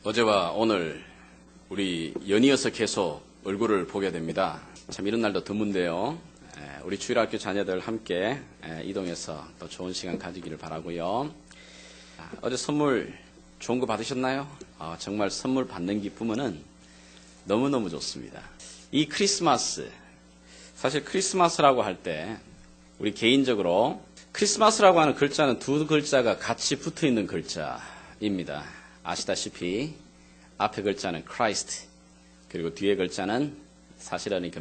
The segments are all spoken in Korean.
어제와 오늘 우리 연이어서 계속 얼굴을 보게 됩니다. 참 이런 날도 드문데요. 우리 주일학교 자녀들 함께 이동해서 또 좋은 시간 가지기를 바라고요. 어제 선물 좋은 거 받으셨나요? 정말 선물 받는 기쁨은 너무너무 좋습니다. 이 크리스마스, 사실 크리스마스라고 할 때 우리 개인적으로 크리스마스라고 하는 글자는 두 글자가 같이 붙어 있는 글자입니다. 아시다시피 앞에 글자는 Christ, 그리고 뒤에 글자는 사실은 그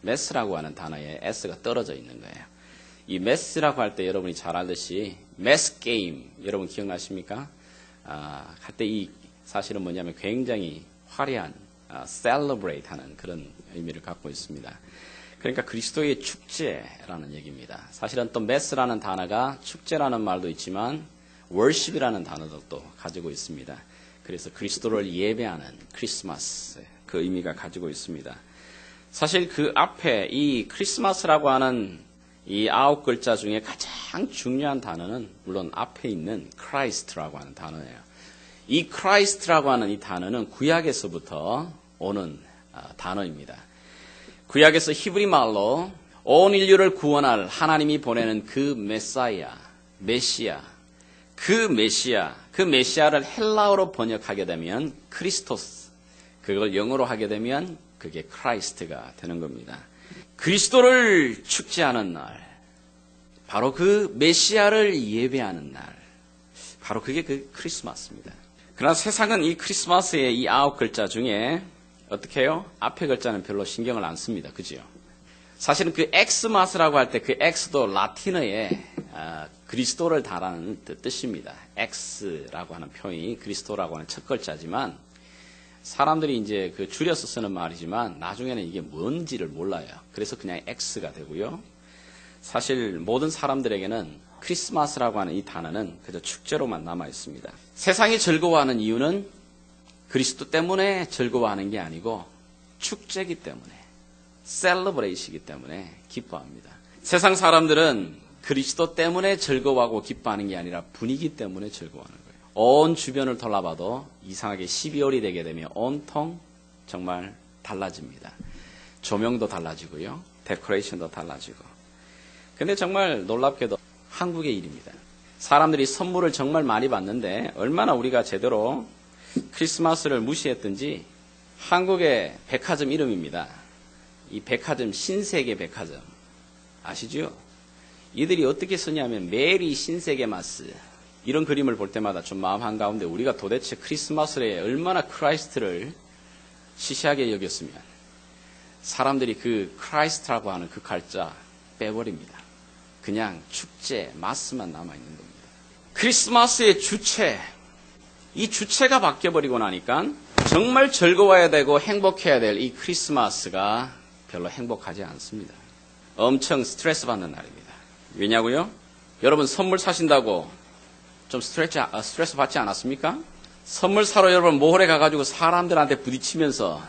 메스라고 하는 단어에 S가 떨어져 있는 거예요. 이 메스라고 할 때 여러분이 잘 알듯이 메스 게임, 여러분 기억나십니까? 할 때 이 사실은 뭐냐면 굉장히 화려한 celebrate 하는 그런 의미를 갖고 있습니다. 그러니까 그리스도의 축제라는 얘기입니다. 사실은 또 메스라는 단어가 축제라는 말도 있지만 worship이라는 단어도 가지고 있습니다. 그래서 그리스도를 예배하는 크리스마스, 그 의미가 가지고 있습니다. 사실 그 앞에 이 크리스마스라고 하는 이 9글자 중에 가장 중요한 단어는 물론 앞에 있는 Christ라고 하는 단어예요. 이 Christ라고 하는 이 단어는 구약에서부터 오는 단어입니다. 구약에서 히브리 말로 온 인류를 구원할 하나님이 보내는 그 메시아, 그 메시아를 헬라어로 번역하게 되면 크리스토스, 그걸 영어로 하게 되면 그게 크라이스트가 되는 겁니다. 그리스도를 축제하는 날, 바로 그 메시아를 예배하는 날, 바로 그게 그 크리스마스입니다. 그러나 세상은 이 크리스마스의 이 9글자 중에 어떻게 해요? 앞에 글자는 별로 신경을 안 씁니다. 그지요? 사실은 그 엑스마스라고 할 때 그 엑스도 라틴어에 그리스도를 달하는 뜻입니다. 엑스라고 하는 표현이 그리스도라고 하는 첫 글자지만 사람들이 이제 그 줄여서 쓰는 말이지만 나중에는 이게 뭔지를 몰라요. 그래서 그냥 엑스가 되고요. 사실 모든 사람들에게는 크리스마스라고 하는 이 단어는 그저 축제로만 남아 있습니다. 세상이 즐거워하는 이유는 그리스도 때문에 즐거워하는 게 아니고 축제이기 때문에, 셀러브레이시이기 때문에 기뻐합니다. 세상 사람들은 그리스도 때문에 즐거워하고 기뻐하는 게 아니라 분위기 때문에 즐거워하는 거예요. 온 주변을 돌아봐도 이상하게 12월이 되게 되면 온통 정말 달라집니다. 조명도 달라지고요. 데코레이션도 달라지고. 근데 정말 놀랍게도 한국의 일입니다. 사람들이 선물을 정말 많이 받는데 얼마나 우리가 제대로 크리스마스를 무시했든지 한국의 백화점 이름입니다. 이 백화점 신세계 백화점 아시죠? 이들이 어떻게 쓰냐면 메리 신세계마스 이런 그림을 볼 때마다 좀 마음 한가운데 우리가 도대체 크리스마스에 얼마나 크라이스트를 시시하게 여겼으면 사람들이 그 크라이스트라고 하는 그 글자 빼버립니다. 그냥 축제 마스만 남아있는 겁니다. 크리스마스의 주체, 이 주체가 바뀌어버리고 나니까 정말 즐거워야 되고 행복해야 될 이 크리스마스가 별로 행복하지 않습니다. 엄청 스트레스 받는 날입니다. 왜냐고요? 여러분 선물 사신다고 좀 스트레스 받지 않았습니까? 선물 사러 여러분 몰에 가가지고 사람들한테 부딪히면서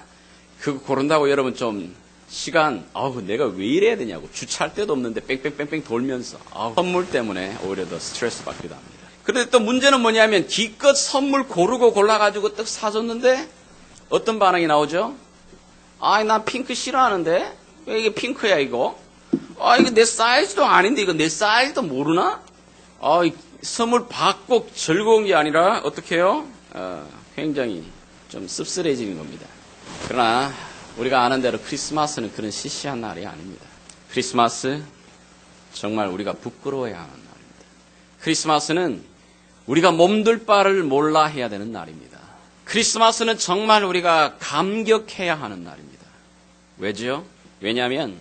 그거 고른다고 여러분 좀 시간, 내가 왜 이래야 되냐고 주차할 데도 없는데 뺑뺑뺑뺑 돌면서 선물 때문에 오히려 더 스트레스 받기도 합니다. 그런데 또 문제는 뭐냐면 기껏 선물 고르고 골라가지고 딱 사줬는데 어떤 반응이 나오죠? 난 핑크 싫어하는데 왜 이게 핑크야 이거? 이거 내 사이즈도 아닌데 이거 내 사이즈도 모르나? 선물 받고 즐거운 게 아니라 어떻게 해요? 굉장히 좀 씁쓸해지는 겁니다. 그러나 우리가 아는 대로 크리스마스는 그런 시시한 날이 아닙니다. 크리스마스 정말 우리가 부끄러워해야 하는 날입니다. 크리스마스는 우리가 몸둘 바를 몰라 해야 되는 날입니다. 크리스마스는 정말 우리가 감격해야 하는 날입니다. 왜죠? 왜냐하면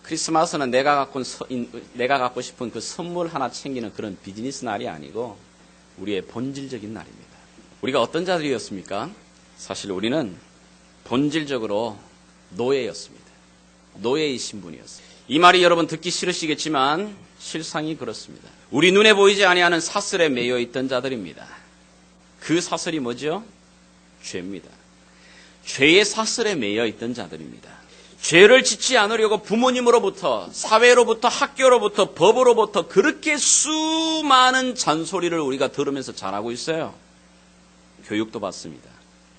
크리스마스는 내가 갖고 싶은 그 선물 하나 챙기는 그런 비즈니스 날이 아니고 우리의 본질적인 날입니다. 우리가 어떤 자들이었습니까? 사실 우리는 본질적으로 노예였습니다. 노예의 신분이었어요. 이 말이 여러분 듣기 싫으시겠지만 실상이 그렇습니다. 우리 눈에 보이지 아니하는 사슬에 매여 있던 자들입니다. 그 사슬이 뭐죠? 죄입니다. 죄의 사슬에 매여 있던 자들입니다. 죄를 짓지 않으려고 부모님으로부터, 사회로부터, 학교로부터, 법으로부터 그렇게 수많은 잔소리를 우리가 들으면서 자라고 있어요. 교육도 받습니다.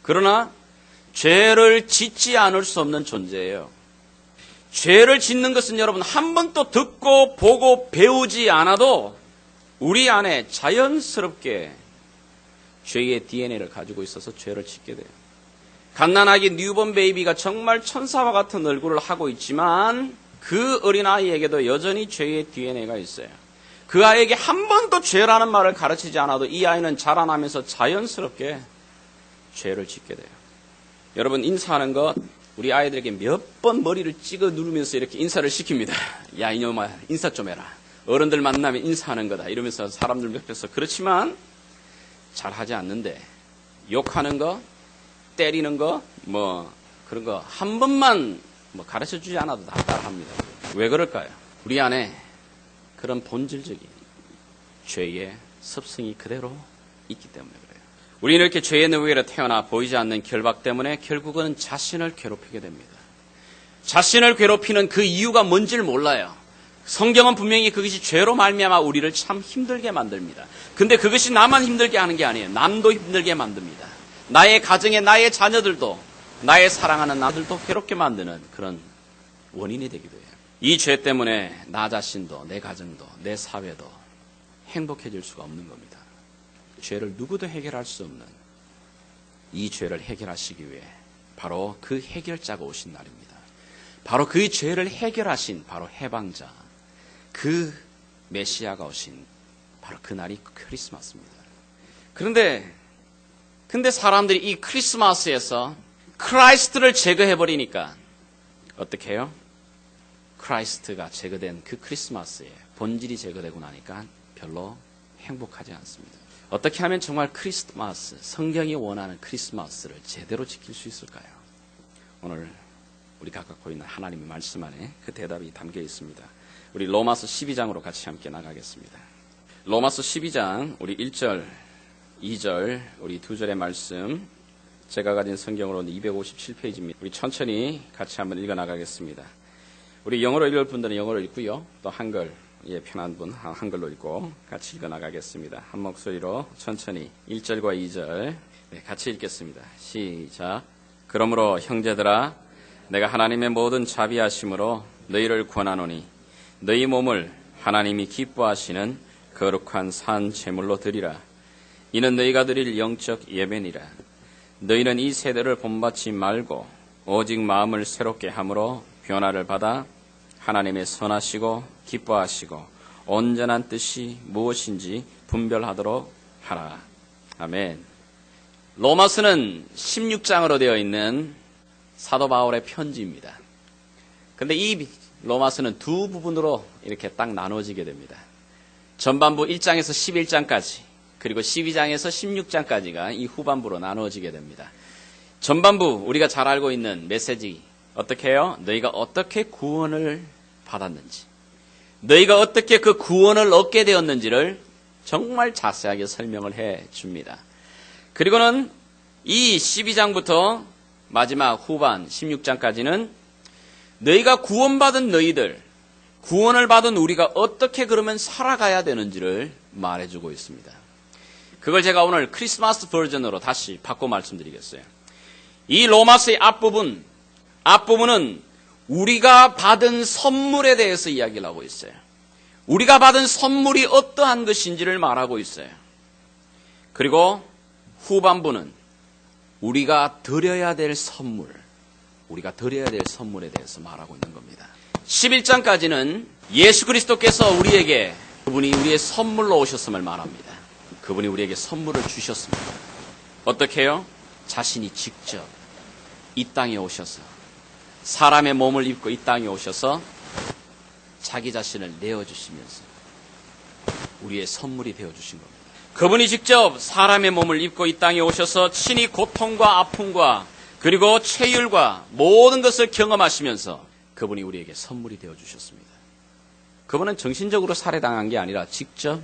그러나 죄를 짓지 않을 수 없는 존재예요. 죄를 짓는 것은 여러분 한 번도 듣고 보고 배우지 않아도 우리 안에 자연스럽게 죄의 DNA를 가지고 있어서 죄를 짓게 돼요. 갓난아기 뉴본 베이비가 정말 천사와 같은 얼굴을 하고 있지만 그 어린아이에게도 여전히 죄의 DNA가 있어요. 그 아이에게 한 번도 죄라는 말을 가르치지 않아도 이 아이는 자라나면서 자연스럽게 죄를 짓게 돼요. 여러분 인사하는 것 우리 아이들에게 몇 번 머리를 찍어 누르면서 이렇게 인사를 시킵니다. 야 이놈아 인사 좀 해라. 어른들 만나면 인사하는 거다. 이러면서 사람들 옆에서 그렇지만 잘하지 않는데 욕하는 거, 때리는 거, 뭐 그런 거 한 번만 뭐 가르쳐주지 않아도 다 따라합니다. 왜 그럴까요? 우리 안에 그런 본질적인 죄의 습성이 그대로 있기 때문에 그래요. 우리는 이렇게 죄의 노예로 태어나 보이지 않는 결박 때문에 결국은 자신을 괴롭히게 됩니다. 자신을 괴롭히는 그 이유가 뭔지를 몰라요. 성경은 분명히 그것이 죄로 말미암아 우리를 참 힘들게 만듭니다. 근데 그것이 나만 힘들게 하는 게 아니에요. 남도 힘들게 만듭니다. 나의 가정에 나의 자녀들도 나의 사랑하는 나들도 괴롭게 만드는 그런 원인이 되기도 해요. 이 죄 때문에 나 자신도 내 가정도 내 사회도 행복해질 수가 없는 겁니다. 죄를 누구도 해결할 수 없는 이 죄를 해결하시기 위해 바로 그 해결자가 오신 날입니다. 바로 그 죄를 해결하신 바로 해방자, 그 메시아가 오신 바로 그 날이 크리스마스입니다. 그런데 사람들이 이 크리스마스에서 크라이스트를 제거해버리니까 어떻게 해요? 크라이스트가 제거된 그 크리스마스에 본질이 제거되고 나니까 별로 행복하지 않습니다. 어떻게 하면 정말 크리스마스, 성경이 원하는 크리스마스를 제대로 지킬 수 있을까요? 오늘 우리가 갖고 있는 하나님의 말씀 안에 그 대답이 담겨 있습니다. 우리 로마서 12장으로 같이 함께 나가겠습니다. 로마서 12장 우리 1절, 2절 우리 두 절의 말씀 제가 가진 성경으로는 257페이지입니다. 우리 천천히 같이 한번 읽어 나가겠습니다. 우리 영어로 읽을 분들은 영어로 읽고요. 또 한글 편한 분 한글로 읽고 같이 읽어 나가겠습니다. 한 목소리로 천천히 1절과 2절 같이 읽겠습니다. 시작. 그러므로 형제들아 내가 하나님의 모든 자비하심으로 너희를 권하노니 너희 몸을 하나님이 기뻐하시는 거룩한 산 제물로 드리라. 이는 너희가 드릴 영적 예배니라. 너희는 이 세대를 본받지 말고 오직 마음을 새롭게 함으로 변화를 받아 하나님의 선하시고 기뻐하시고 온전한 뜻이 무엇인지 분별하도록 하라. 아멘. 로마서는 16장으로 되어 있는 사도 바울의 편지입니다. 그런데 이 로마서는 두 부분으로 이렇게 딱 나눠지게 됩니다. 전반부 1장에서 11장까지 그리고 12장에서 16장까지가 이 후반부로 나눠지게 됩니다. 전반부 우리가 잘 알고 있는 메시지 어떻게 해요? 너희가 어떻게 구원을 받았는지 너희가 어떻게 그 구원을 얻게 되었는지를 정말 자세하게 설명을 해 줍니다. 그리고는 이 12장부터 마지막 후반 16장까지는 너희가 구원받은 너희들, 구원을 받은 우리가 어떻게 그러면 살아가야 되는지를 말해주고 있습니다. 그걸 제가 오늘 크리스마스 버전으로 다시 바꿔 말씀드리겠어요. 이 로마서의 앞부분은 우리가 받은 선물에 대해서 이야기를 하고 있어요. 우리가 받은 선물이 어떠한 것인지를 말하고 있어요. 그리고 후반부는 우리가 드려야 될 선물에 대해서 말하고 있는 겁니다. 11장까지는 예수 그리스도께서 우리에게 그분이 우리의 선물로 오셨음을 말합니다. 그분이 우리에게 선물을 주셨습니다. 어떻게 해요? 자신이 직접 이 땅에 오셔서 사람의 몸을 입고 이 땅에 오셔서 자기 자신을 내어주시면서 우리의 선물이 되어주신 겁니다. 그분이 직접 사람의 몸을 입고 이 땅에 오셔서 친히 고통과 아픔과 그리고 체휼과 모든 것을 경험하시면서 그분이 우리에게 선물이 되어주셨습니다. 그분은 정신적으로 살해당한 게 아니라 직접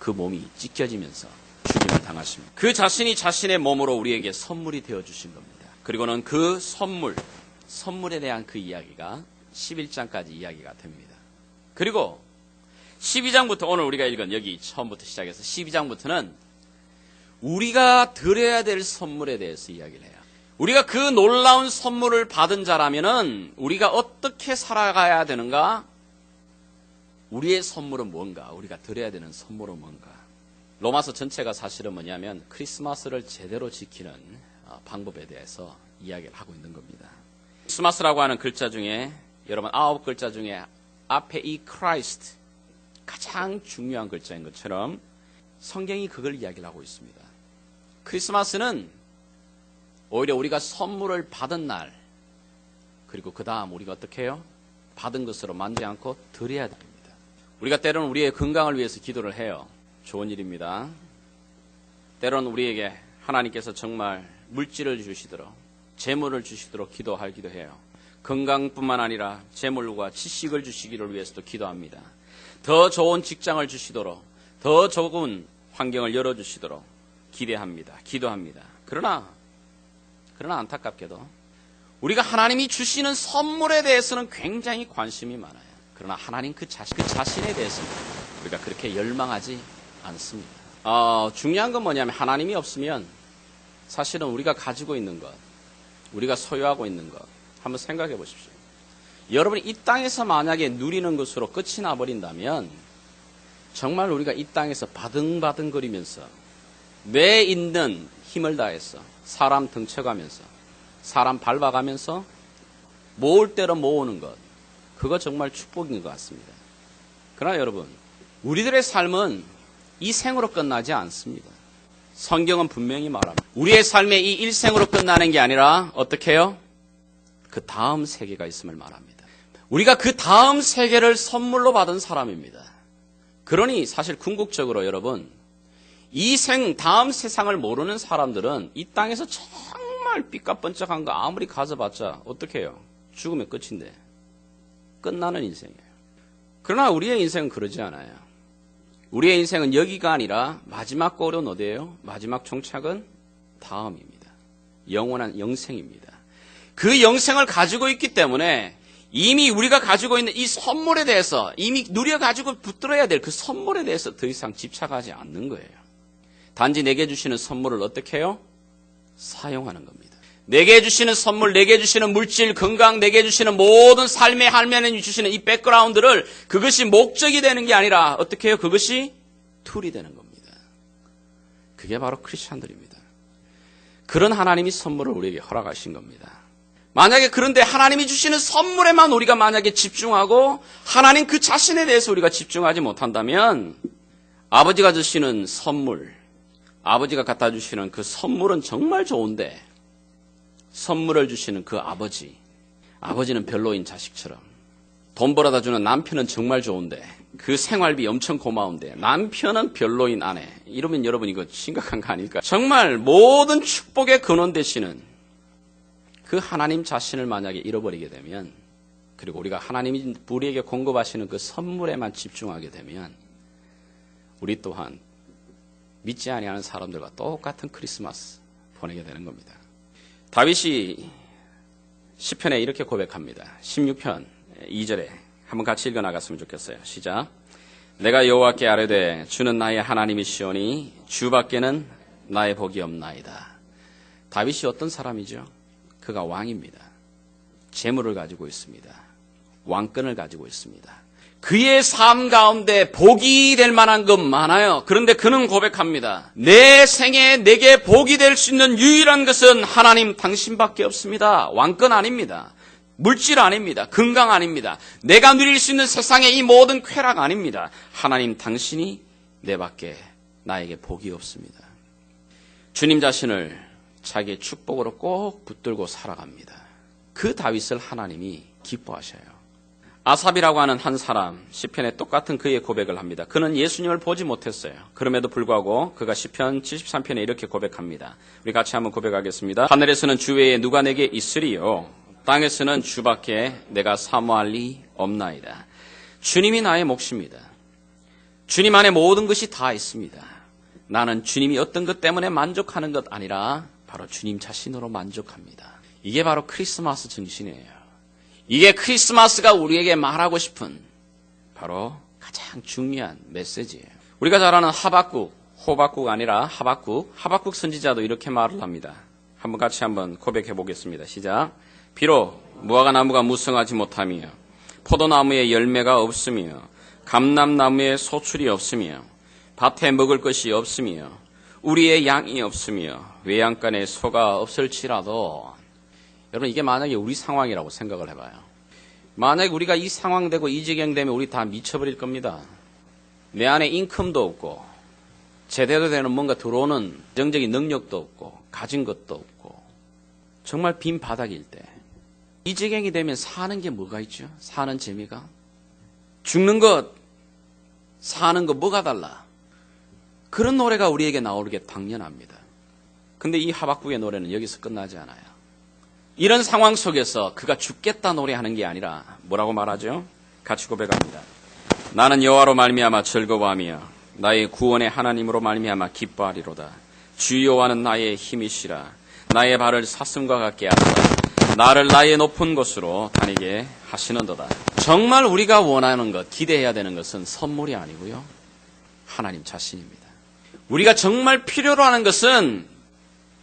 그 몸이 찢겨지면서 죽임을 당하십니다. 그 자신이 자신의 몸으로 우리에게 선물이 되어주신 겁니다. 그리고는 그 선물에 대한 그 이야기가 11장까지 이야기가 됩니다. 그리고 12장부터 오늘 우리가 읽은 여기 처음부터 시작해서 12장부터는 우리가 드려야 될 선물에 대해서 이야기를 해요. 우리가 그 놀라운 선물을 받은 자라면은 우리가 어떻게 살아가야 되는가? 우리의 선물은 뭔가? 우리가 드려야 되는 선물은 뭔가? 로마서 전체가 사실은 뭐냐면 크리스마스를 제대로 지키는 방법에 대해서 이야기를 하고 있는 겁니다. 크리스마스라고 하는 글자 중에 여러분 9글자 중에 앞에 이 Christ 가장 중요한 글자인 것처럼 성경이 그걸 이야기를 하고 있습니다. 크리스마스는 오히려 우리가 선물을 받은 날, 그리고 그 다음 우리가 어떻게 해요? 받은 것으로 만지 않고 드려야 됩니다. 우리가 때로는 우리의 건강을 위해서 기도를 해요. 좋은 일입니다. 때로는 우리에게 하나님께서 정말 물질을 주시도록, 재물을 주시도록 기도하기도 해요. 건강뿐만 아니라 재물과 지식을 주시기를 위해서도 기도합니다. 더 좋은 직장을 주시도록, 더 좋은 환경을 열어주시도록 기대합니다. 기도합니다. 그러나 안타깝게도 우리가 하나님이 주시는 선물에 대해서는 굉장히 관심이 많아요. 그러나 하나님 그 자신에 대해서는 우리가 그렇게 열망하지 않습니다. 중요한 건 뭐냐면 하나님이 없으면 사실은 우리가 가지고 있는 것, 우리가 소유하고 있는 것 한번 생각해 보십시오. 여러분이 이 땅에서 만약에 누리는 것으로 끝이 나버린다면 정말 우리가 이 땅에서 바등바등거리면서 내 있는 힘을 다해서 사람 등쳐가면서 사람 밟아가면서 모을 대로 모으는 것, 그거 정말 축복인 것 같습니다. 그러나 여러분, 우리들의 삶은 이 생으로 끝나지 않습니다. 성경은 분명히 말합니다. 우리의 삶의 이 일생으로 끝나는 게 아니라 어떻게 해요? 그 다음 세계가 있음을 말합니다. 우리가 그 다음 세계를 선물로 받은 사람입니다. 그러니 사실 궁극적으로 여러분, 이 다음 세상을 모르는 사람들은 이 땅에서 정말 삐까번쩍한 거 아무리 가져봤자 어떻게 해요? 죽으면 끝인데. 끝나는 인생이에요. 그러나 우리의 인생은 그러지 않아요. 우리의 인생은 여기가 아니라 마지막 골은 어디예요? 마지막 종착은 다음입니다. 영원한 영생입니다. 그 영생을 가지고 있기 때문에 이미 우리가 가지고 있는 이 선물에 대해서 이미 누려가지고 붙들어야 될 그 선물에 대해서 더 이상 집착하지 않는 거예요. 단지 내게 주시는 선물을 어떻게 해요? 사용하는 겁니다. 내게 주시는 선물, 내게 주시는 물질, 건강, 내게 주시는 모든 삶의 할면에 주시는 이 백그라운드를 그것이 목적이 되는 게 아니라 어떻게 해요? 그것이 툴이 되는 겁니다. 그게 바로 크리스찬들입니다. 그런 하나님이 선물을 우리에게 허락하신 겁니다. 만약에 그런데 하나님이 주시는 선물에만 우리가 만약에 집중하고 하나님 그 자신에 대해서 우리가 집중하지 못한다면 아버지가 주시는 선물, 아버지가 갖다 주시는 그 선물은 정말 좋은데 선물을 주시는 그 아버지는 별로인 자식처럼 돈 벌어다 주는 남편은 정말 좋은데 그 생활비 엄청 고마운데 남편은 별로인 아내, 이러면 여러분 이거 심각한 거 아닐까요? 정말 모든 축복의 근원 되시는 그 하나님 자신을 만약에 잃어버리게 되면, 그리고 우리가 하나님이 우리에게 공급하시는 그 선물에만 집중하게 되면 우리 또한 믿지 아니하는 사람들과 똑같은 크리스마스 보내게 되는 겁니다. 다윗이 시편에 이렇게 고백합니다. 16편 2절에 한번 같이 읽어나갔으면 좋겠어요. 시작. 내가 여호와께 아뢰되 주는 나의 하나님이시오니 주밖에는 나의 복이 없나이다. 다윗이 어떤 사람이죠? 그가 왕입니다. 재물을 가지고 있습니다. 왕권을 가지고 있습니다. 그의 삶 가운데 복이 될 만한 것 많아요. 그런데 그는 고백합니다. 내 생에 내게 복이 될 수 있는 유일한 것은 하나님 당신밖에 없습니다. 왕권 아닙니다. 물질 아닙니다. 건강 아닙니다. 내가 누릴 수 있는 세상의 이 모든 쾌락 아닙니다. 하나님 당신이 내밖에 나에게 복이 없습니다. 주님 자신을 자기의 축복으로 꼭 붙들고 살아갑니다. 그 다윗을 하나님이 기뻐하셔요. 아삽이라고 하는 한 사람, 시편에 똑같은 그의 고백을 합니다. 그는 예수님을 보지 못했어요. 그럼에도 불구하고 그가 시편 73편에 이렇게 고백합니다. 우리 같이 한번 고백하겠습니다. 하늘에서는 주 외에 누가 내게 있으리요? 땅에서는 주밖에 내가 사모할 리 없나이다. 주님이 나의 몫입니다. 주님 안에 모든 것이 다 있습니다. 나는 주님이 어떤 것 때문에 만족하는 것 아니라 바로 주님 자신으로 만족합니다. 이게 바로 크리스마스 정신이에요. 이게 크리스마스가 우리에게 말하고 싶은 바로 가장 중요한 메시지예요. 우리가 잘 아는 하박국, 호박국 아니라 하박국 선지자도 이렇게 말을 합니다. 한번 고백해 보겠습니다. 시작. 비록 무화과 나무가 무성하지 못하며 포도나무에 열매가 없으며 감람나무에 소출이 없으며 밭에 먹을 것이 없으며 우리의 양이 없으며 외양간에 소가 없을지라도, 여러분 이게 만약에 우리 상황이라고 생각을 해봐요. 만약에 우리가 이 상황 되고 이 지경 되면 우리 다 미쳐버릴 겁니다. 내 안에 인컴도 없고 제대로 되는 뭔가 들어오는 정적인 능력도 없고 가진 것도 없고 정말 빈 바닥일 때 이 지경이 되면 사는 게 뭐가 있죠? 사는 재미가? 죽는 것, 사는 것 뭐가 달라? 그런 노래가 우리에게 나오는 게 당연합니다. 근데 이 하박국의 노래는 여기서 끝나지 않아요. 이런 상황 속에서 그가 죽겠다 노래하는 게 아니라 뭐라고 말하죠? 같이 고백합니다. 나는 여호와로 말미암아 즐거워하며 나의 구원의 하나님으로 말미암아 기뻐하리로다. 주 여호와는 나의 힘이시라. 나의 발을 사슴과 같게 하사 나를 나의 높은 곳으로 다니게 하시는도다. 정말 우리가 원하는 것, 기대해야 되는 것은 선물이 아니고요, 하나님 자신입니다. 우리가 정말 필요로 하는 것은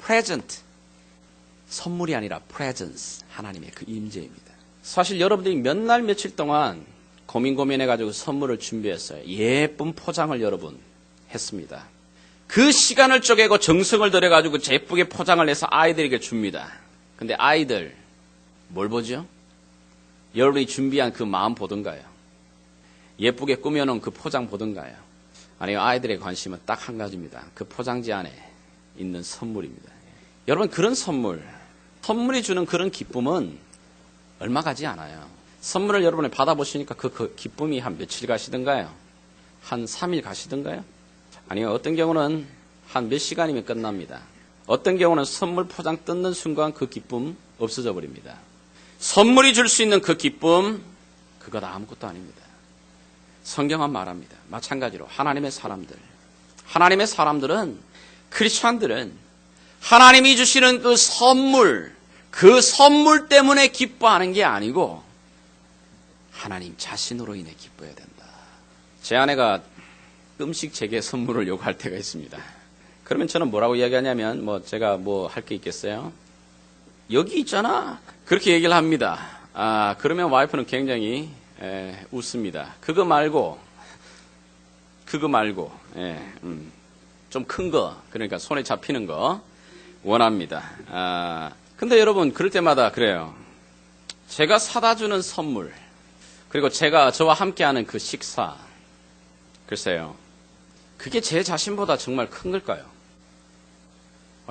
present, 선물이 아니라 presence, 하나님의 그 임재입니다. 사실 여러분들이 몇 날 며칠 동안 고민해가지고 선물을 준비했어요. 예쁜 포장을 여러분 했습니다. 그 시간을 쪼개고 정성을 들여가지고 예쁘게 포장을 해서 아이들에게 줍니다. 근데 아이들 뭘 보죠? 여러분이 준비한 그 마음 보던가요? 예쁘게 꾸며놓은 그 포장 보던가요? 아니요, 아이들의 관심은 딱 한 가지입니다. 그 포장지 안에 있는 선물입니다. 여러분, 그런 선물이 주는 그런 기쁨은 얼마 가지 않아요. 선물을 여러분이 받아보시니까 그 기쁨이 한 며칠 가시던가요? 한 3일 가시던가요? 아니요, 어떤 경우는 한 몇 시간이면 끝납니다. 어떤 경우는 선물 포장 뜯는 순간 그 기쁨 없어져 버립니다. 선물이 줄 수 있는 그 기쁨, 그것 아무것도 아닙니다. 성경은 말합니다. 마찬가지로 하나님의 사람들은, 크리스찬들은 하나님이 주시는 그 선물 때문에 기뻐하는 게 아니고 하나님 자신으로 인해 기뻐해야 된다. 제 아내가 음식 제게 선물을 요구할 때가 있습니다. 그러면 저는 뭐라고 이야기하냐면, 제가 할 게 있겠어요? 여기 있잖아. 그렇게 얘기를 합니다. 그러면 와이프는 굉장히 웃습니다. 그거 말고, 좀 큰 거, 그러니까 손에 잡히는 거 원합니다. 근데 여러분, 그럴 때마다 그래요. 제가 사다 주는 선물, 그리고 저와 함께하는 그 식사, 글쎄요, 그게 제 자신보다 정말 큰 걸까요?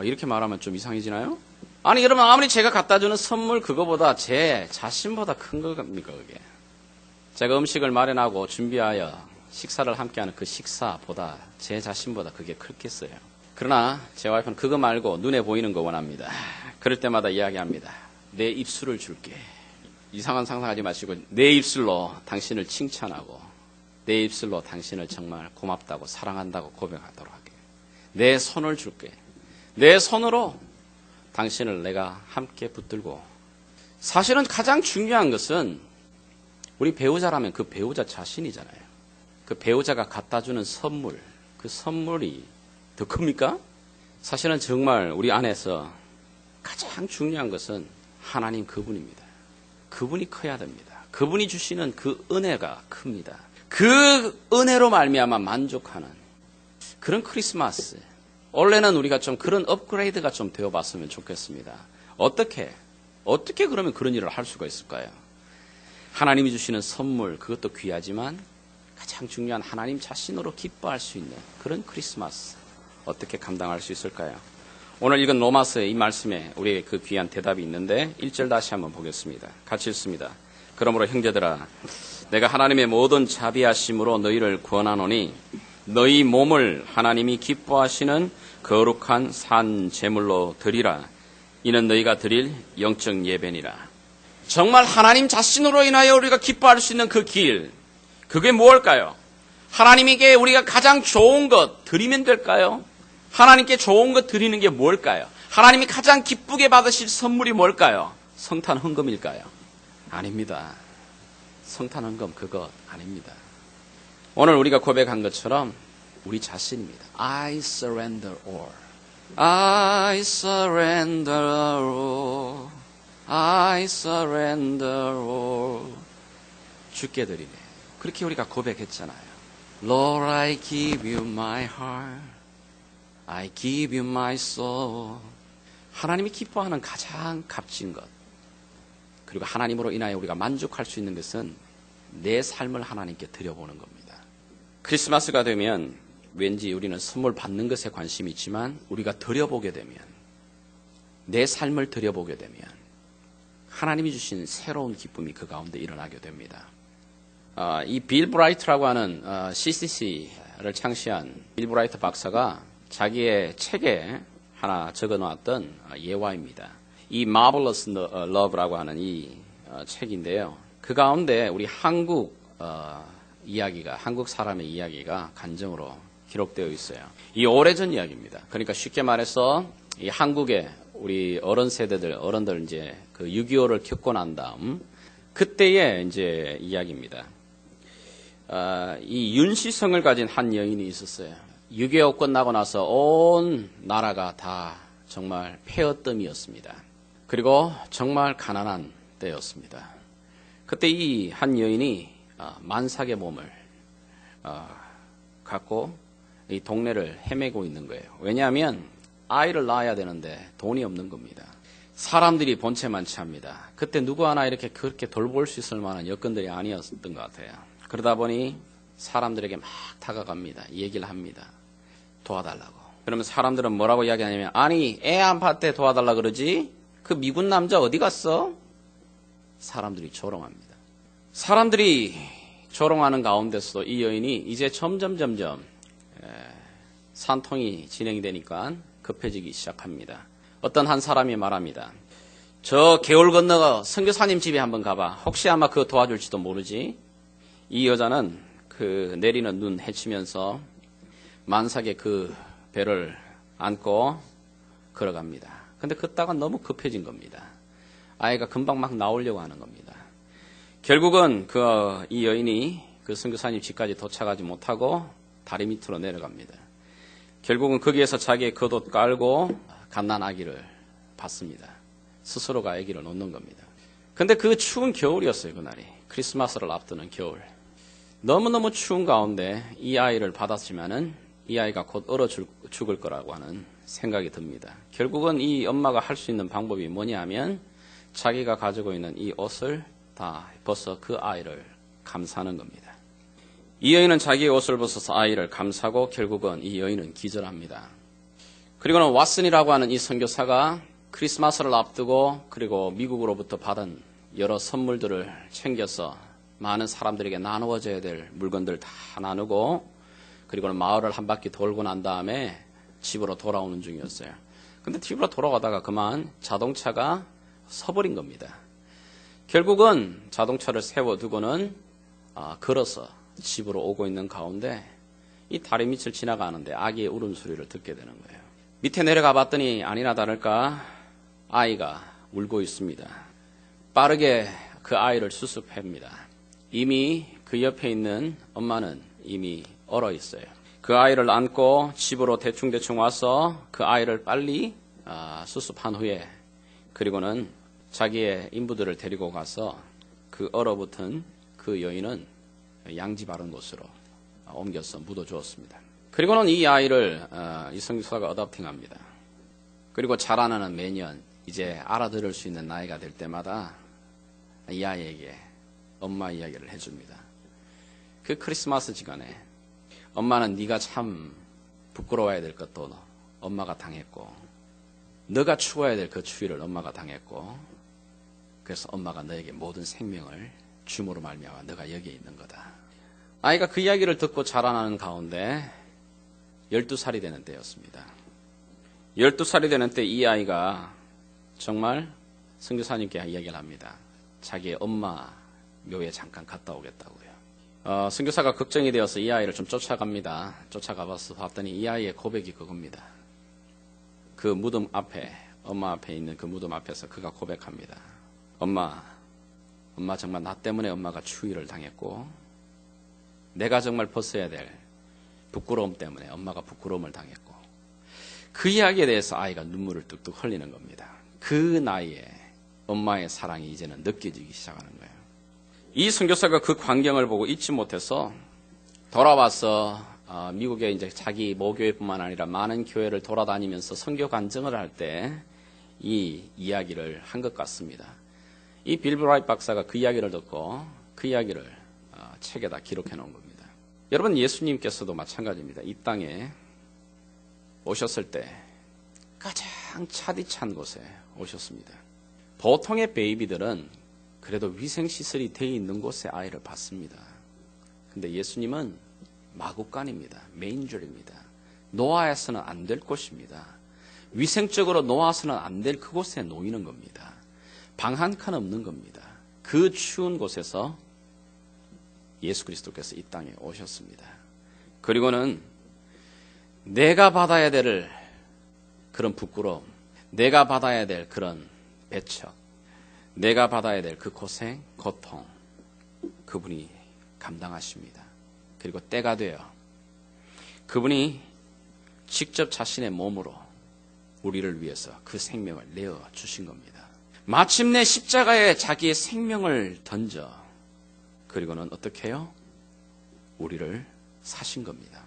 이렇게 말하면 좀 이상해지나요? 아니, 여러분, 아무리 제가 갖다 주는 선물 그거보다 제 자신보다 큰 겁니까, 그게? 제가 음식을 마련하고 준비하여 식사를 함께하는 그 식사보다 제 자신보다 그게 크겠어요. 그러나 제 와이프는 그거 말고 눈에 보이는 거 원합니다. 그럴 때마다 이야기합니다. 내 입술을 줄게. 이상한 상상하지 마시고 내 입술로 당신을 칭찬하고 내 입술로 당신을 정말 고맙다고 사랑한다고 고백하도록 할게. 내 손을 줄게. 내 손으로 당신을 내가 함께 붙들고. 사실은 가장 중요한 것은 우리 배우자라면 그 배우자 자신이잖아요. 그 배우자가 갖다 주는 선물, 그 선물이 더 큽니까? 사실은 정말 우리 안에서 가장 중요한 것은 하나님 그분입니다. 그분이 커야 됩니다. 그분이 주시는 그 은혜가 큽니다. 그 은혜로 말미암아 만족하는 그런 크리스마스. 원래는 우리가 좀 그런 업그레이드가 좀 되어봤으면 좋겠습니다. 어떻게 그러면 그런 일을 할 수가 있을까요? 하나님이 주시는 선물, 그것도 귀하지만 가장 중요한 하나님 자신으로 기뻐할 수 있는 그런 크리스마스. 어떻게 감당할 수 있을까요? 오늘 읽은 로마서의 이 말씀에 우리에게 그 귀한 대답이 있는데 1절 다시 한번 보겠습니다. 같이 읽습니다. 그러므로 형제들아, 내가 하나님의 모든 자비하심으로 너희를 구원하노니 너희 몸을 하나님이 기뻐하시는 거룩한 산 제물로 드리라. 이는 너희가 드릴 영적 예배니라. 정말 하나님 자신으로 인하여 우리가 기뻐할 수 있는 그 길, 그게 무엇일까요? 하나님에게 우리가 가장 좋은 것 드리면 될까요? 하나님께 좋은 것 드리는 게 뭘까요? 하나님이 가장 기쁘게 받으실 선물이 뭘까요? 성탄 헌금일까요? 아닙니다. 성탄 헌금 그것 아닙니다. 오늘 우리가 고백한 것처럼 우리 자신입니다. I surrender all. I surrender all. I surrender all. 주께 드리네. 그렇게 우리가 고백했잖아요. Lord, I give you my heart. I give you my soul. 하나님이 기뻐하는 가장 값진 것, 그리고 하나님으로 인하여 우리가 만족할 수 있는 것은 내 삶을 하나님께 드려보는 겁니다. 크리스마스가 되면 왠지 우리는 선물 받는 것에 관심이 있지만 우리가 드려보게 되면, 내 삶을 드려보게 되면 하나님이 주신 새로운 기쁨이 그 가운데 일어나게 됩니다. 이 빌 브라이트라고 하는 CCC를 창시한 빌 브라이트 박사가 자기의 책에 하나 적어놓았던 예화입니다. 이 Marvelous Love라고 하는 이 책인데요. 그 가운데 우리 한국 이야기가, 한국 사람의 이야기가 간증으로 기록되어 있어요. 이 오래전 이야기입니다. 그러니까 쉽게 말해서 이 한국의 우리 어른들 이제 그 6.25를 겪고 난 다음 그때의 이제 이야기입니다. 이 윤시성을 가진 한 여인이 있었어요. 6.25 끝나고 나서 온 나라가 다 정말 폐허뜸이었습니다. 그리고 정말 가난한 때였습니다. 그때 이 한 여인이 만삭의 몸을 갖고 이 동네를 헤매고 있는 거예요. 왜냐하면 아이를 낳아야 되는데 돈이 없는 겁니다. 사람들이 본체만치 합니다. 그때 누구 하나 이렇게 그렇게 돌볼 수 있을 만한 여건들이 아니었던 것 같아요. 그러다 보니 사람들에게 막 다가갑니다. 얘기를 합니다. 도와달라고. 그러면 사람들은 뭐라고 이야기하냐면, 아니 애 안 봤대 도와달라 그러지? 그 미군 남자 어디 갔어? 사람들이 조롱합니다. 사람들이 조롱하는 가운데서도 이 여인이 이제 점점 산통이 진행이 되니까 급해지기 시작합니다. 어떤 한 사람이 말합니다. 저 개울 건너 선교사님 집에 한번 가봐. 혹시 아마 그거 도와줄지도 모르지. 이 여자는 그 내리는 눈 헤치면서 만삭의 그 배를 안고 걸어갑니다. 근데 그따가 너무 급해진 겁니다. 아이가 금방 막 나오려고 하는 겁니다. 결국은 이 여인이 그 선교사님 집까지 도착하지 못하고 다리 밑으로 내려갑니다. 결국은 거기에서 자기의 겉옷 깔고 갓난 아기를 받습니다. 스스로가 아기를 놓는 겁니다. 근데 그 추운 겨울이었어요, 그날이. 크리스마스를 앞두는 겨울. 너무너무 추운 가운데 이 아이를 받았지만은 이 아이가 곧 얼어 죽을 거라고 하는 생각이 듭니다. 결국은 이 엄마가 할 수 있는 방법이 뭐냐 하면 자기가 가지고 있는 이 옷을 다 벗어 그 아이를 감싸는 겁니다. 이 여인은 자기의 옷을 벗어서 아이를 감싸고 결국은 이 여인은 기절합니다. 그리고는 왓슨이라고 하는 이 선교사가 크리스마스를 앞두고 그리고 미국으로부터 받은 여러 선물들을 챙겨서 많은 사람들에게 나누어져야 될 물건들 다 나누고 그리고는 마을을 한 바퀴 돌고 난 다음에 집으로 돌아오는 중이었어요. 근데 집으로 돌아가다가 그만 자동차가 서버린 겁니다. 결국은 자동차를 세워두고는 걸어서 집으로 오고 있는 가운데 이 다리 밑을 지나가는데 아기의 울음소리를 듣게 되는 거예요. 밑에 내려가 봤더니 아니나 다를까 아이가 울고 있습니다. 빠르게 그 아이를 수습합니다. 이미 그 옆에 있는 엄마는 이미 얼어 있어요. 그 아이를 안고 집으로 대충 와서 그 아이를 빨리 수습한 후에 그리고는 자기의 인부들을 데리고 가서 그 얼어붙은 그 여인은 양지 바른 곳으로 옮겨서 묻어주었습니다. 그리고는 이 아이를 이 선교사가 어답팅합니다. 그리고 자라나는 매년 이제 알아들을 수 있는 나이가 될 때마다 이 아이에게 엄마 이야기를 해줍니다. 그 크리스마스 시간에 엄마는 네가 참 부끄러워야 될 것도 엄마가 당했고 너가 추워야 될 그 추위를 엄마가 당했고 그래서 엄마가 너에게 모든 생명을 줌으로 말미암아 너가 여기에 있는 거다. 아이가 그 이야기를 듣고 자라나는 가운데 12살이 되는 때였습니다. 12살이 되는 때 이 아이가 정말 선교사님께 이야기를 합니다. 자기의 엄마 묘에 잠깐 갔다 오겠다고요. 선교사가 걱정이 되어서 이 아이를 좀 쫓아갑니다. 쫓아가봐서 봤더니 이 아이의 고백이 그겁니다. 그 무덤 앞에, 엄마 앞에 있는 그 무덤 앞에서 그가 고백합니다. 엄마 정말 나 때문에 엄마가 추위를 당했고 내가 정말 벗어야 될 부끄러움 때문에 엄마가 부끄러움을 당했고 그 이야기에 대해서 아이가 눈물을 뚝뚝 흘리는 겁니다. 그 나이에 엄마의 사랑이 이제는 느껴지기 시작하는 거예요. 이 선교사가 그 광경을 보고 잊지 못해서 돌아와서 미국에 이제 자기 모교회뿐만 아니라 많은 교회를 돌아다니면서 선교 간증을 할 때 이 이야기를 한 것 같습니다. 이 빌 브라이트 박사가 그 이야기를 듣고 그 이야기를 책에다 기록해 놓은 겁니다. 여러분, 예수님께서도 마찬가지입니다. 이 땅에 오셨을 때 가장 차디찬 곳에 오셨습니다. 보통의 베이비들은 그래도 위생시설이 되어 있는 곳에 아이를 받습니다. 근데 예수님은 마구간입니다. 메인줄입니다. 노아에서는 안 될 곳입니다. 위생적으로 놓아서는 안 될 그곳에 놓이는 겁니다. 방 한 칸 없는 겁니다. 그 추운 곳에서 예수 그리스도께서 이 땅에 오셨습니다. 그리고는 내가 받아야 될 그런 부끄러움, 내가 받아야 될 그런 배척, 내가 받아야 될 그 고생, 고통, 그분이 감당하십니다. 그리고 때가 되어 그분이 직접 자신의 몸으로 우리를 위해서 그 생명을 내어주신 겁니다. 마침내 십자가에 자기의 생명을 던져 그리고는 어떻게 해요? 우리를 사신 겁니다.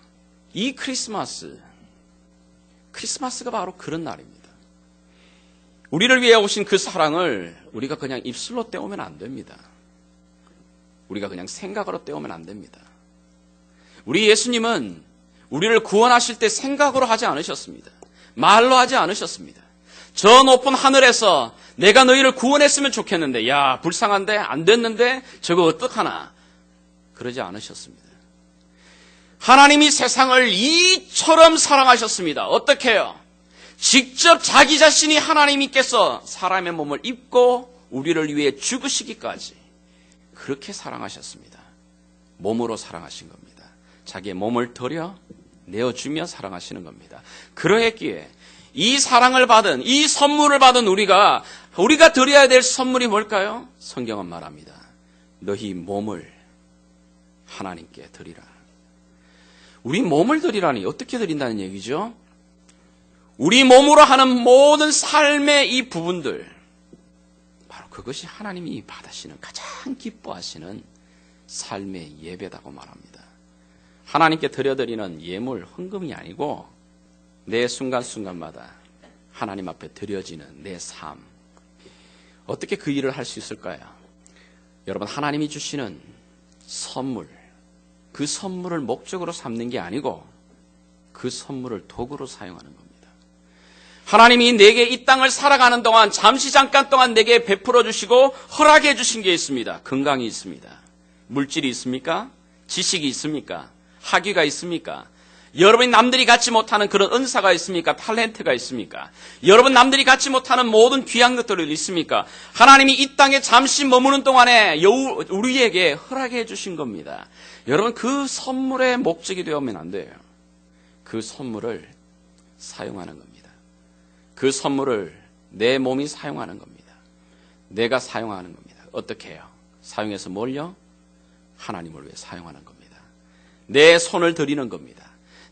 이 크리스마스가 바로 그런 날입니다. 우리를 위해 오신 그 사랑을 우리가 그냥 입술로 떼오면 안 됩니다. 우리가 그냥 생각으로 떼오면 안 됩니다. 우리 예수님은 우리를 구원하실 때 생각으로 하지 않으셨습니다. 말로 하지 않으셨습니다. 저 높은 하늘에서 내가 너희를 구원했으면 좋겠는데, 야, 불쌍한데, 안 됐는데, 저거 어떡하나. 그러지 않으셨습니다. 하나님이 세상을 이처럼 사랑하셨습니다. 어떻게 해요? 직접 자기 자신이 하나님께서 사람의 몸을 입고 우리를 위해 죽으시기까지 그렇게 사랑하셨습니다. 몸으로 사랑하신 겁니다. 자기의 몸을 들여 내어주며 사랑하시는 겁니다. 그러했기에 이 사랑을 받은, 이 선물을 받은 우리가 드려야 될 선물이 뭘까요? 성경은 말합니다. 너희 몸을 하나님께 드리라. 우리 몸을 드리라니 어떻게 드린다는 얘기죠? 우리 몸으로 하는 모든 삶의 이 부분들, 바로 그것이 하나님이 받으시는 가장 기뻐하시는 삶의 예배다고 말합니다. 하나님께 드려드리는 예물, 헌금이 아니고 내 순간순간마다 하나님 앞에 드려지는 내 삶. 어떻게 그 일을 할 수 있을까요? 여러분, 하나님이 주시는 선물, 그 선물을 목적으로 삼는 게 아니고 그 선물을 도구로 사용하는 겁니다. 하나님이 내게 이 땅을 살아가는 동안 잠시 잠깐 동안 내게 베풀어 주시고 허락해 주신 게 있습니다. 건강이 있습니다. 물질이 있습니까? 지식이 있습니까? 학위가 있습니까? 여러분이 남들이 갖지 못하는 그런 은사가 있습니까? 탤런트가 있습니까? 여러분 남들이 갖지 못하는 모든 귀한 것들이 있습니까? 하나님이 이 땅에 잠시 머무는 동안에 우리에게 허락해 주신 겁니다. 여러분, 그 선물의 목적이 되어오면 안 돼요. 그 선물을 사용하는 겁니다. 그 선물을 내 몸이 사용하는 겁니다. 내가 사용하는 겁니다. 어떻게 해요? 사용해서 뭘요? 하나님을 위해 사용하는 겁니다. 내 손을 드리는 겁니다.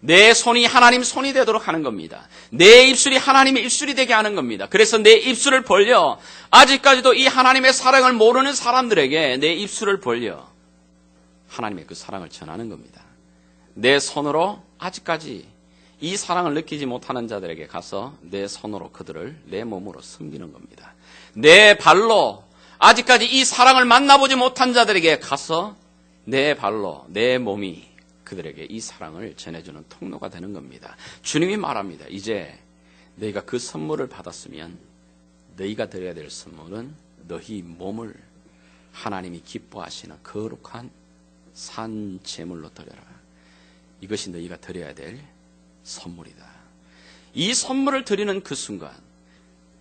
내 손이 하나님 손이 되도록 하는 겁니다. 내 입술이 하나님의 입술이 되게 하는 겁니다. 그래서 내 입술을 벌려 아직까지도 이 하나님의 사랑을 모르는 사람들에게 내 입술을 벌려 하나님의 그 사랑을 전하는 겁니다. 내 손으로 아직까지 이 사랑을 느끼지 못하는 자들에게 가서 내 손으로 그들을 내 몸으로 섬기는 겁니다. 내 발로 아직까지 이 사랑을 만나보지 못한 자들에게 가서 내 발로 내 몸이 그들에게 이 사랑을 전해주는 통로가 되는 겁니다. 주님이 말합니다. 이제 너희가 그 선물을 받았으면 너희가 드려야 될 선물은 너희 몸을 하나님이 기뻐하시는 거룩한 산 제물로 드려라. 이것이 너희가 드려야 될 선물이다. 이 선물을 드리는 그 순간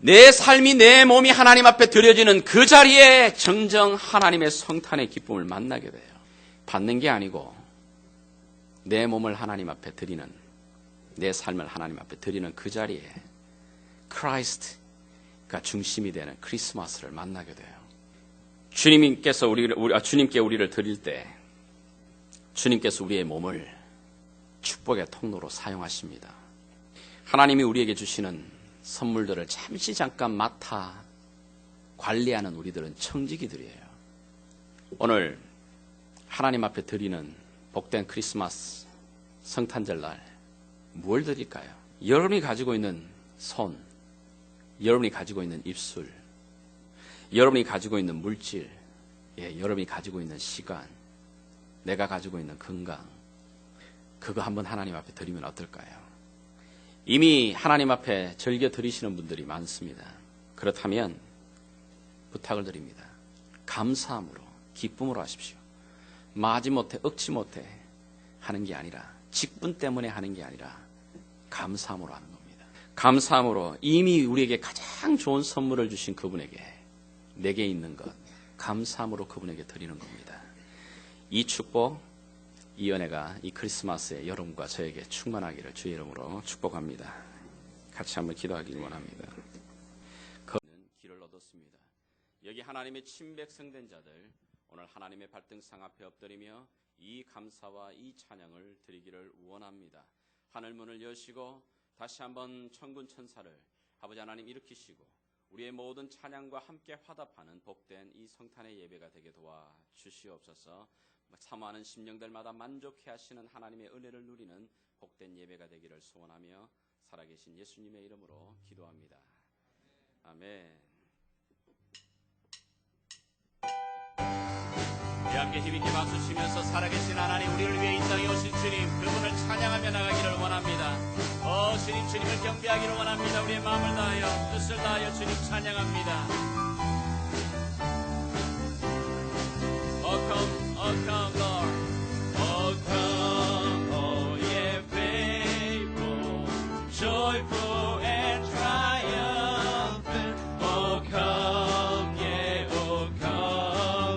내 삶이 내 몸이 하나님 앞에 드려지는 그 자리에 정정 하나님의 성탄의 기쁨을 만나게 돼요. 받는 게 아니고 내 몸을 하나님 앞에 드리는, 내 삶을 하나님 앞에 드리는 그 자리에 크라이스트가 중심이 되는 크리스마스를 만나게 돼요. 주님께 우리를 드릴 때 주님께서 우리의 몸을 축복의 통로로 사용하십니다. 하나님이 우리에게 주시는 선물들을 잠깐 맡아 관리하는 우리들은 청지기들이에요. 오늘 하나님 앞에 드리는 복된 크리스마스 성탄절날 무엇을 드릴까요? 여러분이 가지고 있는 손, 여러분이 가지고 있는 입술, 여러분이 가지고 있는 물질, 여러분이 가지고 있는 시간, 내가 가지고 있는 건강, 그거 한번 하나님 앞에 드리면 어떨까요? 이미 하나님 앞에 즐겨 드리시는 분들이 많습니다. 그렇다면 부탁을 드립니다. 감사함으로, 기쁨으로 하십시오. 마지못해, 억지못해 하는 게 아니라, 직분 때문에 하는 게 아니라 감사함으로 하는 겁니다. 감사함으로 이미 우리에게 가장 좋은 선물을 주신 그분에게, 내게 있는 것, 감사함으로 그분에게 드리는 겁니다. 이 축복, 이 은혜가 이 크리스마스에 여러분과 저에게 충만하기를 주의 이름으로 축복합니다. 같이 한번 기도하기를 원합니다. 그는 길을 얻었습니다. 여기 하나님의 친백성된 자들, 오늘 하나님의 발등상 앞에 엎드리며 이 감사와 이 찬양을 드리기를 원합니다. 하늘문을 여시고 다시 한번 천군 천사를 아버지 하나님 일으키시고 우리의 모든 찬양과 함께 화답하는 복된 이 성탄의 예배가 되게 도와주시옵소서. 사모하는 심령들마다 만족해 하시는 하나님의 은혜를 누리는 복된 예배가 되기를 소원하며 살아계신 예수님의 이름으로 기도합니다. 아멘. 우리 함께 힘있게 박수 치면서 살아계신 하나님, 우리를 위해 이 땅에 오신 주님, 그분을 찬양하며 나가기를 원합니다. 주님, 주님을 경배하기를 원합니다. 우리의 마음을 다하여, 뜻을 다하여 주님 찬양합니다. Oh come Lord, oh come, oh ye faithful, joyful and triumphant. Oh come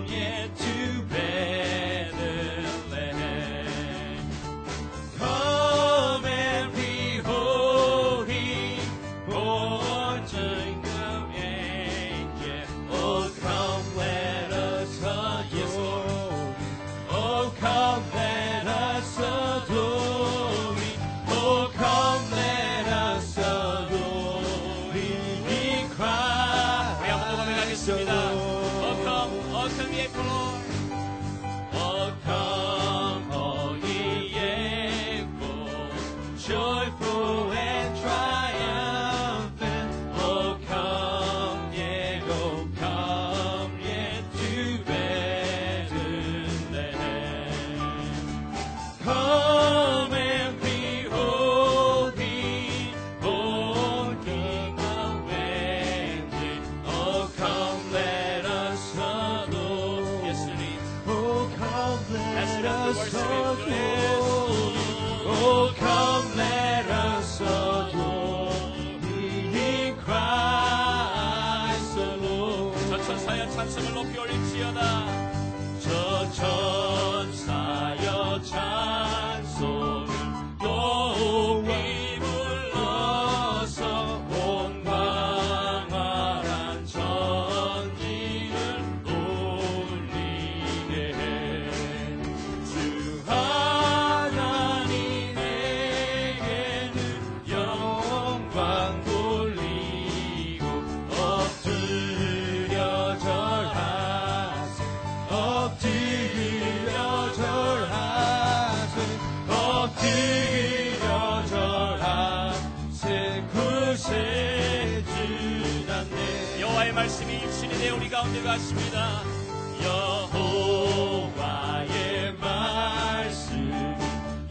ye to Bethlehem. Come and behold Him, born to the angel. Oh come, let us adore. Come, let us adore Him. Oh, come, let us adore Him in Christ. 우리 한번 더 고백하겠습니다. Oh, come, ye Lord. Oh, come, all ye faithful, joyful and triumphant. Oh, come, ye to Come and behold Him, born King of angels. Oh, come, let us adore. Yes, indeed. Oh, come, let us adore. Oh, come, let us adore in Christ alone. 저 천사여 찬송을 높이 올릴지어다. 저 천사여 찬송을 높이 불러서 온 광활한 천지를 울리게 해. 주 하나님에게는 영광 돌리고 엎드려 절하세. 엎드려 절하세. 구세주단네. 여호와의 말씀이 육신이 되어 우리 가운데 가십니다. 여호와의 말씀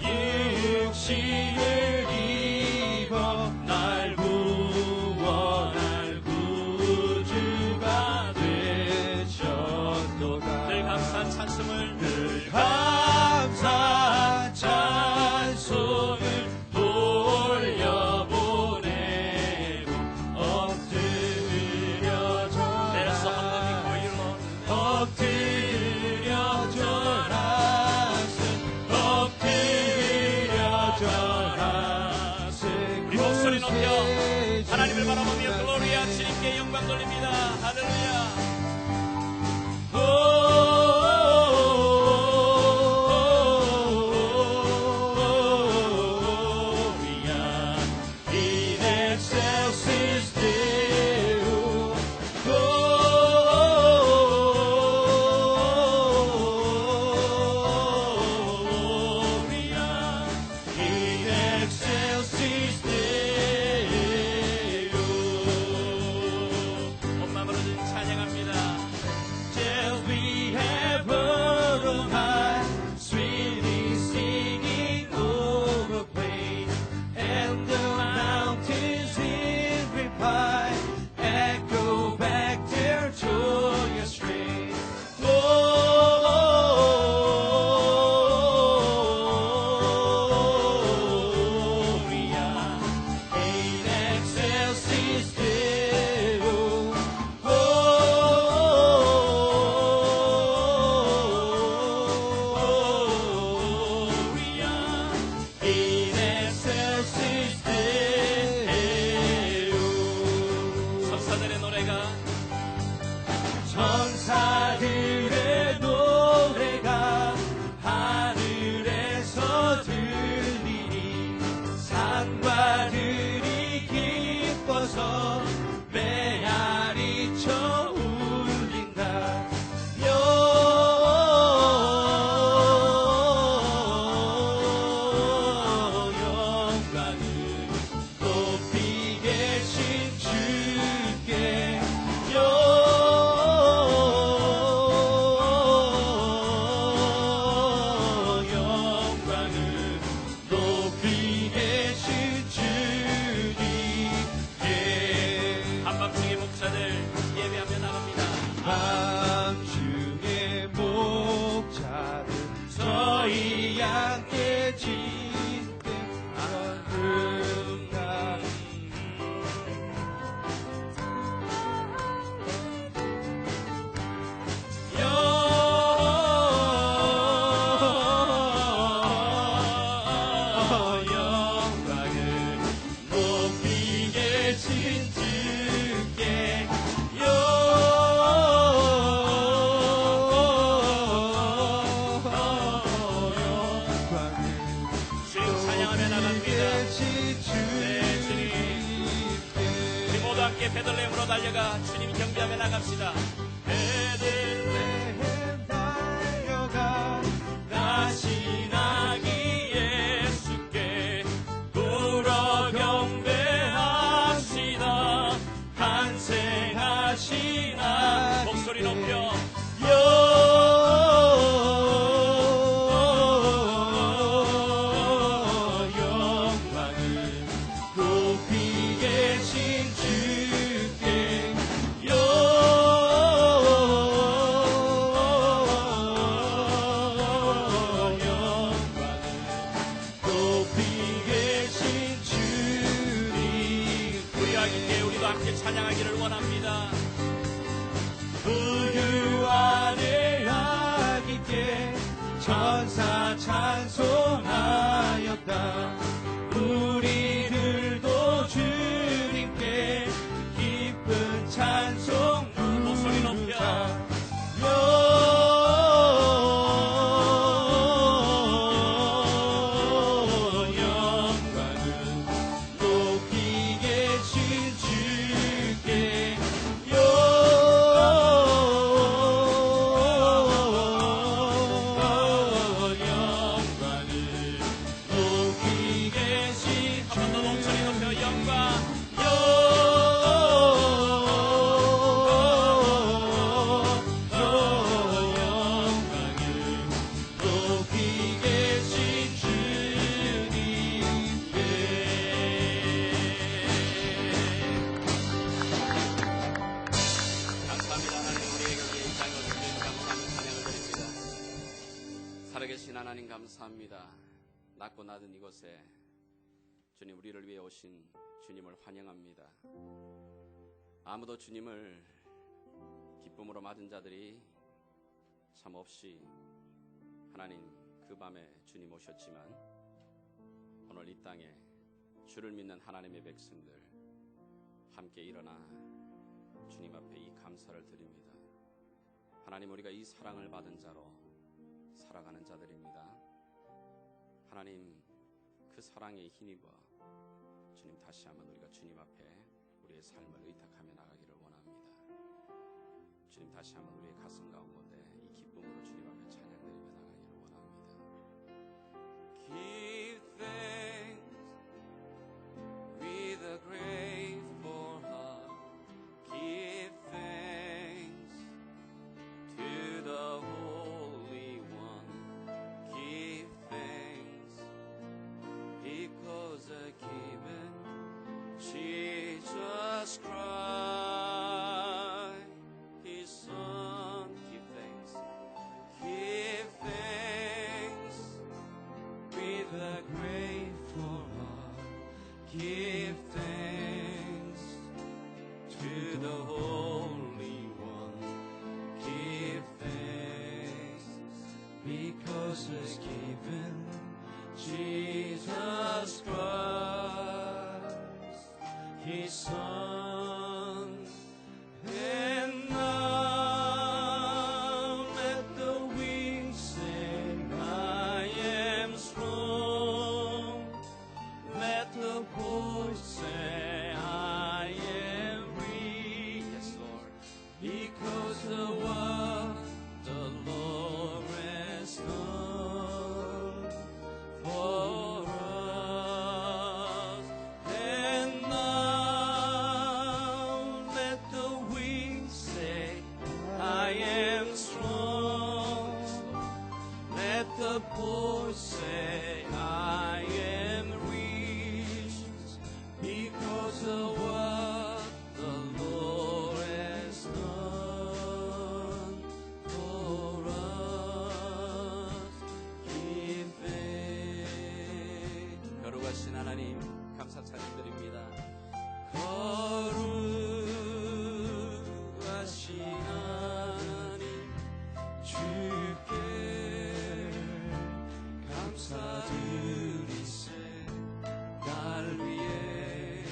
육신을 입어 날 구원할 구주가 되셨도다. 늘 감사한 찬송을, 늘 감사한 찬송을 돌려보내고 엎드려 절하세. 엎드려 절하세. 엎드려 절하세. 우리 목소리 높여 하나님을 바라보며 글로리아, 주님께 영광 돌립니다. 할렐루야. 함께 베들레헴으로 달려가 주님 경배하며 나갑시다. 베들레헴 달려가 나시나기 예수께 불어 경배합시다. 탄생하시나 목소리 높여 찬양하기를 원합니다. 부유하네 아기께 천사 찬송하였다. 우리들도 주님께 기쁜 찬송 목소리 높여 하나님 감사합니다. 낮고 낮은 이곳에 주님 우리를 위해 오신 주님을 환영합니다. 아무도 주님을 기쁨으로 맞은 자들이 참 없이 하나님 그 밤에 주님 오셨지만 오늘 이 땅에 주를 믿는 하나님의 백성들 함께 일어나 주님 앞에 이 감사를 드립니다. 하나님 우리가 이 사랑을 받은 자로 살아가는 자들입니다. 하나님 그 사랑에 힘입어 주님 다시 한번 우리가 주님 앞에 우리의 삶을 의탁하며 나가기를 원합니다. 주님 다시 한번 우리의 가슴 가운데 이 기쁨으로 주님 앞에 찬양드리며 나가기를 원합니다. Give thanks with a grateful heart. Give thanks to the Holy One. Give thanks because I given Jesus Christ, His Son. Give thanks. Give thanks with a grateful heart. Give thanks to the Holy One. Give thanks because He's given Jesus Christ, His Son. And now let the weak say, I am strong. Let the poor say, I am weak. Yes, Lord. Because the word the Lord has done for us. And now let the weak say, I am strong. Let the poor say, I am rich, because of what the Lord has done for us. Give thanks. 거룩하신 하나님 감사 찬양드립니다. 거룩하신 하나님 주께 감사드리세. 날 위해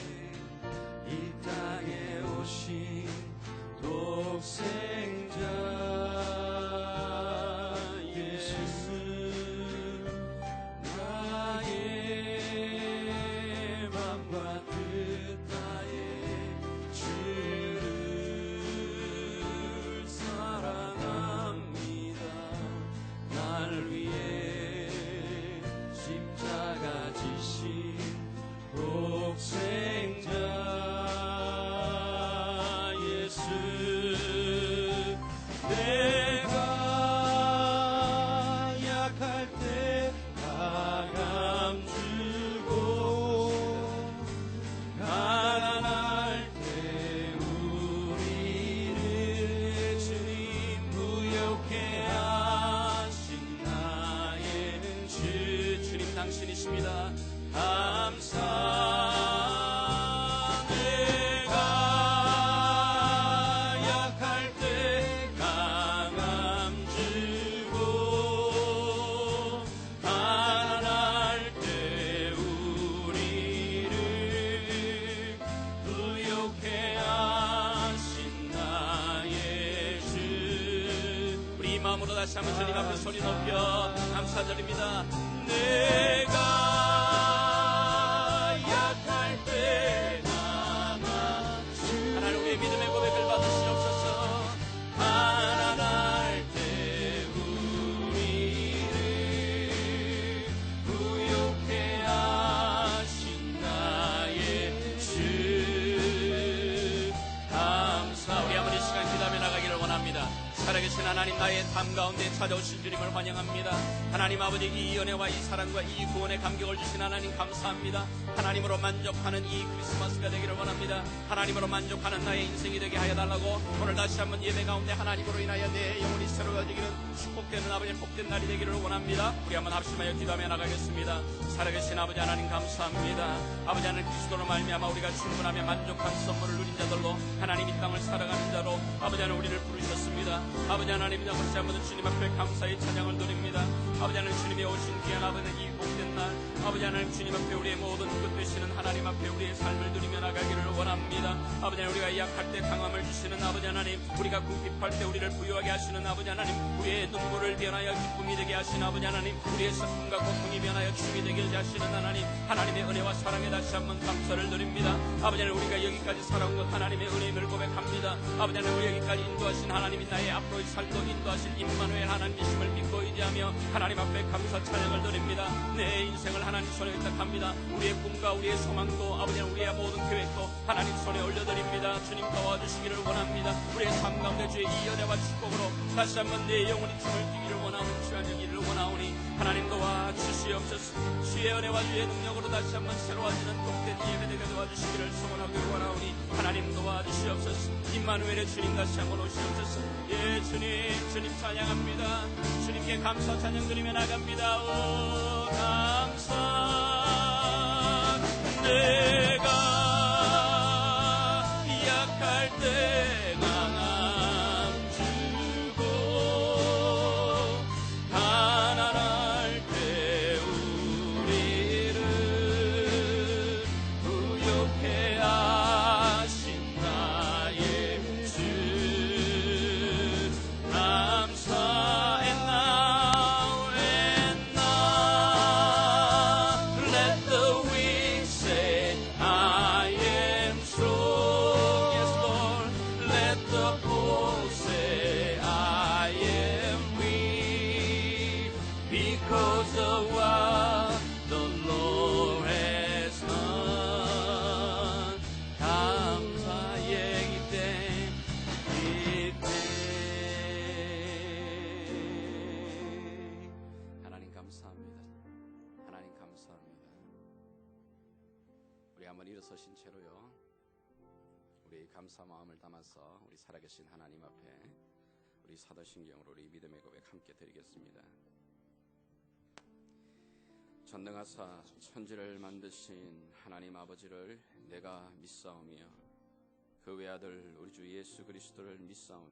이 땅에 오신 독생자 예수, 나의 맘과 뜻 다해 주 당신이십니다. 감사. 다시 한번 주님 앞에 소리 높여 감사드립니다. 내가 약할 때 하나님 우리의 믿음의 고백을 받으시옵소서. 가난할 때 우리를 부욕해 하신 나의 주 감사. 우리 한번 이 시간 기도하며 나가기를 원합니다. 살아계신 하나님, 나의 삶 가운데 찾아오신 주님을 환영합니다. 하나님 아버지, 이 은혜와 이 사랑과 이 구원의 감격을 주신 하나님 감사합니다. 하나님으로 만족하는 이 크리스마스가 되기를 원합니다. 하나님으로 만족하는 나의 인생이 되게 하여 달라고 오늘 다시 한번 예배 가운데 하나님으로 인하여 내 영혼이 새로워지기는 축복되는 아버지 복된 날이 되기를 원합니다. 우리 한번 합심하여 기도하며 나가겠습니다. 살아계신 아버지 하나님 감사합니다. 아버지 하나님, 그리스도로 말미암아 우리가 충분하며 만족한 선물을 누린 자들로 하나님 이 땅을 살아가는 자로 아버지 하나님 우리를 부르셨습니다. 아버지 하나님, 다시 한번 주님 앞에 감사의 찬양을 드립니다. 아버지 하나님, 주님이 오신 귀한 아버지 이 복된 날 아버지 하나님, 주님 앞에 우리의 모든 것 되시는 하나님 앞에 우리의 삶을 드리며 나가기를 원합니다. 아버지 하나님, 우리가 약할 때 강함을 주시는 아버지 하나님, 우리가 궁핍할 때 우리를 부유하게 하시는 아버지 하나님, 우리의 눈물을 변하여 기쁨이 되게 하시는 아버지 하나님, 우리의 슬픔과 고통이 변하여 춤이 되게 하시는 하나님, 하나님의 은혜와 사랑에 다시 한번 감사를 드립니다. 아버지 하나님, 우리가 여기까지 살아온 것 하나님의 은혜임을 고백합니다. 아버지 하나님, 우리 여기까지 인도하신 하나님이 나의 앞으로의 삶도 인도하실 임마누엘 하나님이심을 믿고 의지하며 하나님 앞에 감사 찬양을 드립니다. 내 인생을 하나님 손에 의탁합니다. 우리의 꿈과 우리의 소망도 아버지 하나님, 우리의 모든 계획도 하나님 손에 올려드립니다. 주님 도와주시기를 원합니다. 우리의 삶 가운데 주의 이 은혜와 축복으로 다시 한번 내 영혼이 춤을 뛰기를 원하오니 주의 여기를 원하오니 하나님 도와주시옵소서. 주의 은혜와 주의 능력으로 다시 한번 새로워지는 복된 예배되게 도와주시기를 소원하고 원하오니 하나님 도와주시옵소서. 임마누엘의 주님 다시 한번 오시옵소서. 예, 주님 찬양합니다. 주님께 감사 찬양 드리며 나갑니다. 오 감사. 내가 약할 때 강함 주고 가난할 때 우리를 부욕해 하신 나의 주 감사. Because of what the Lord has done. 감사의 기쁨 하나님 감사합니다. 하나님 감사합니다. 우리 한번 일어서신 채로요, 우리 감사 마음을 담아서 우리 살아계신 하나님 앞에 우리 사도신경으로 우리 믿음의 고백 함께 드리겠습니다. 전능하사 천지를 만드신 하나님 아버지를 내가 믿사오며 그 외아들 우리 주 예수 그리스도를 믿사오며